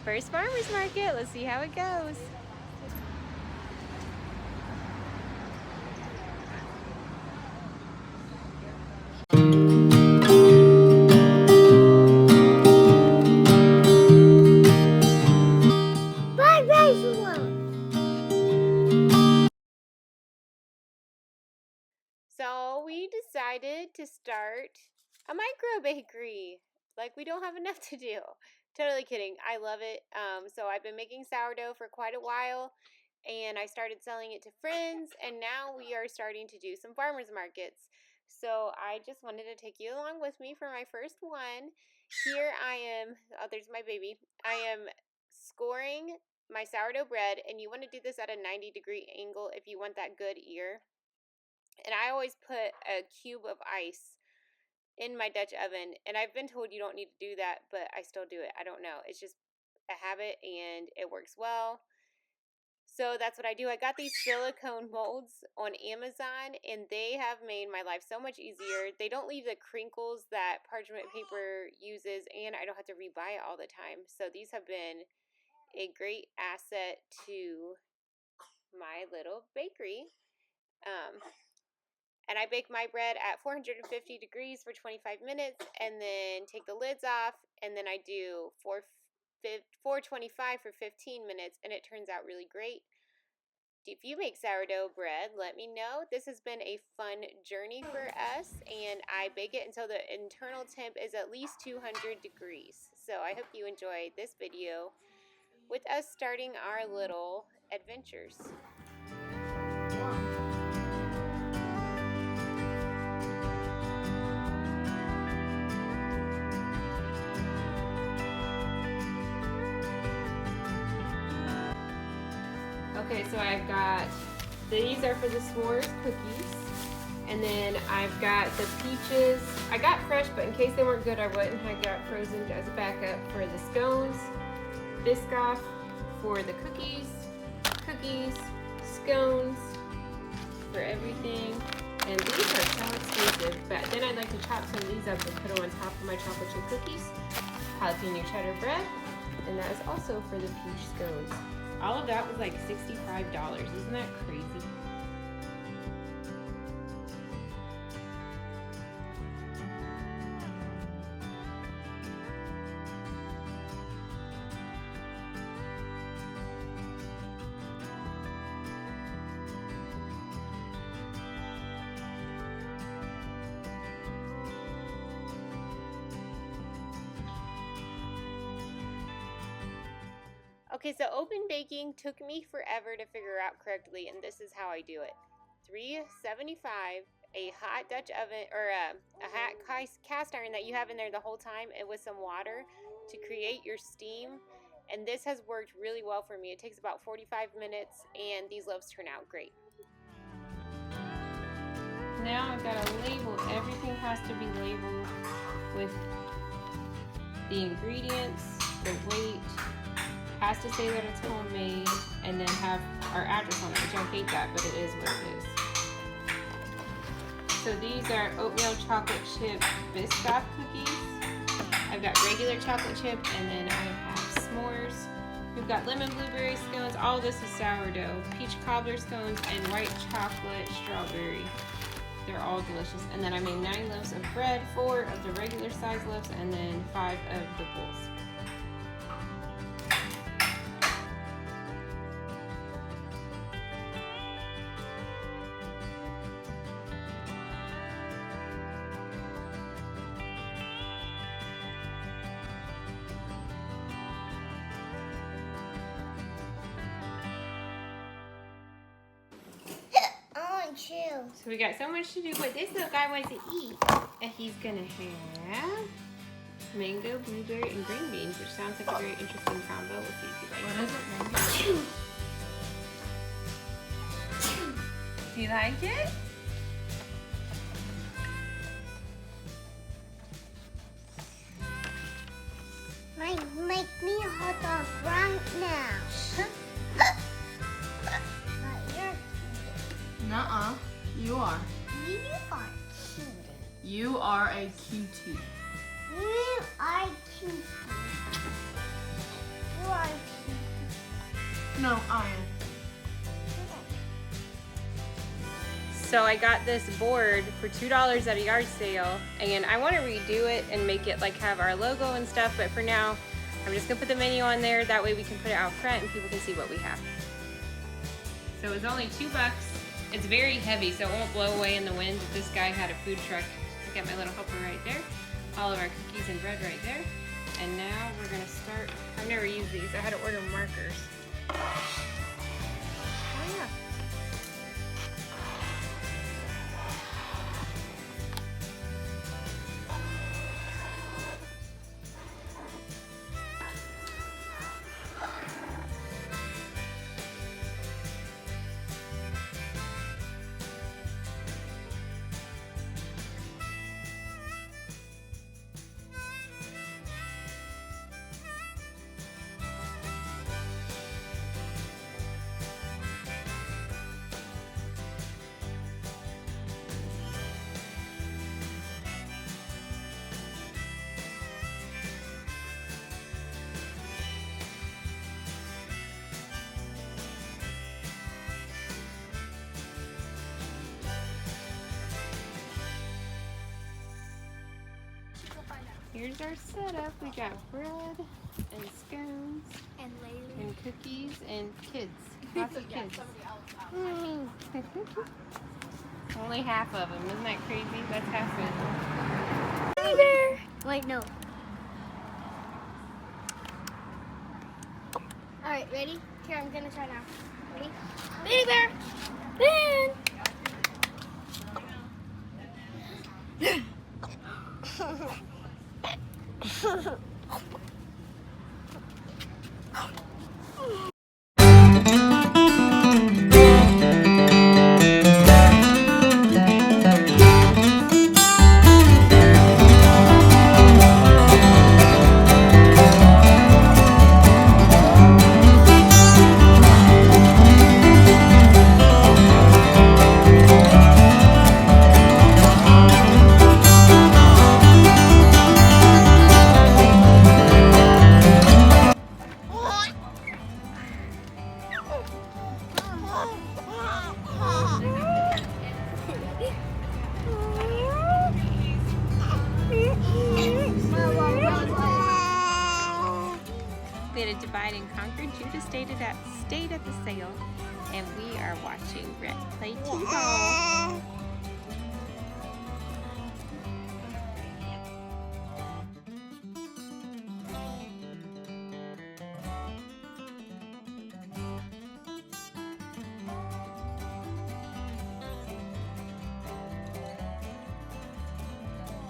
First farmer's market. Let's see how it goes. So we decided to start a micro bakery. Like, we don't have enough to do. Totally kidding. I love it. So I've been making sourdough for quite a while, and I started selling it to friends, and now we are starting to do some farmers markets. So I just wanted to take you along with me for my first one. Here I am. Oh, there's my baby. I am scoring my sourdough bread, and you want to do this at a 90-degree angle if you want that good ear. And I always put a cube of ice in my Dutch oven, and I've been told you don't need to do that, but I still do it. I don't know. It's just a habit, and it works well. So that's what I do. I got these silicone molds on Amazon, and they have made my life so much easier. They don't leave the crinkles that parchment paper uses, and I don't have to rebuy it all the time. So these have been a great asset to my little bakery. And I bake my bread at 450 degrees for 25 minutes, and then take the lids off, and then I do 425 for 15 minutes, and it turns out really great. If you make sourdough bread, let me know. This has been a fun journey for us, and I bake it until the internal temp is at least 200 degrees. So I hope you enjoyed this video with us starting our little adventures. Okay, so I've got, these are for the s'mores cookies, and then I've got the peaches. I got fresh, but in case they weren't good, I went and I got frozen as a backup for the scones, Biscoff for the cookies, scones for everything. And these are so expensive, but then I'd like to chop some of these up and put them on top of my chocolate chip cookies, jalapeno cheddar bread, and that is also for the peach scones. All of that was like $65. Isn't that crazy? Okay, so open baking took me forever to figure out correctly, and this is how I do it. 375, a hot Dutch oven, or a hot cast iron that you have in there the whole time, and with some water to create your steam. And this has worked really well for me. It takes about 45 minutes, and these loaves turn out great. Now I've got to label. Everything has to be labeled with the ingredients, the weight. Has to say that it's homemade, and then have our address on it, which I hate that, but it is what it is. So these are oatmeal chocolate chip Biscoff cookies. I've got regular chocolate chip, and then I have s'mores. We've got lemon blueberry scones. All this is sourdough. Peach cobbler scones and white chocolate strawberry. They're all delicious. And then I made 9 loaves of bread, 4 of the regular size loaves, and then 5 of the bowls. So we got so much to do, but this little guy wants to eat. And he's gonna have mango, blueberry, and green beans, which sounds like a very interesting combo. We'll see if he likes it. Do you like it? Make me a hot dog right now. Nuh-uh. You are. You are cute. You are a cutie. You are cute. You are No, iron. So I got this board for $2 at a yard sale, and I want to redo it and make it like have our logo and stuff, but for now I'm just gonna put the menu on there. That way we can put it out front and people can see what we have. So it's only $2. It's very heavy, so it won't blow away in the wind. This guy had a food truck. I got my little helper right there. All of our cookies and bread right there. And now we're gonna start. I've never used these. I had to order markers. Oh yeah. Here's our setup. We got bread and scones and cookies and kids. Lots of kids. Only half of them. Isn't that crazy? That's half of them. Baby bear. Wait, no. All right, ready? Here, I'm gonna try now. Ready? Baby bear. Ben. We had a divide and conquer. Judah stayed at the sale, and we are watching Brett play T-ball.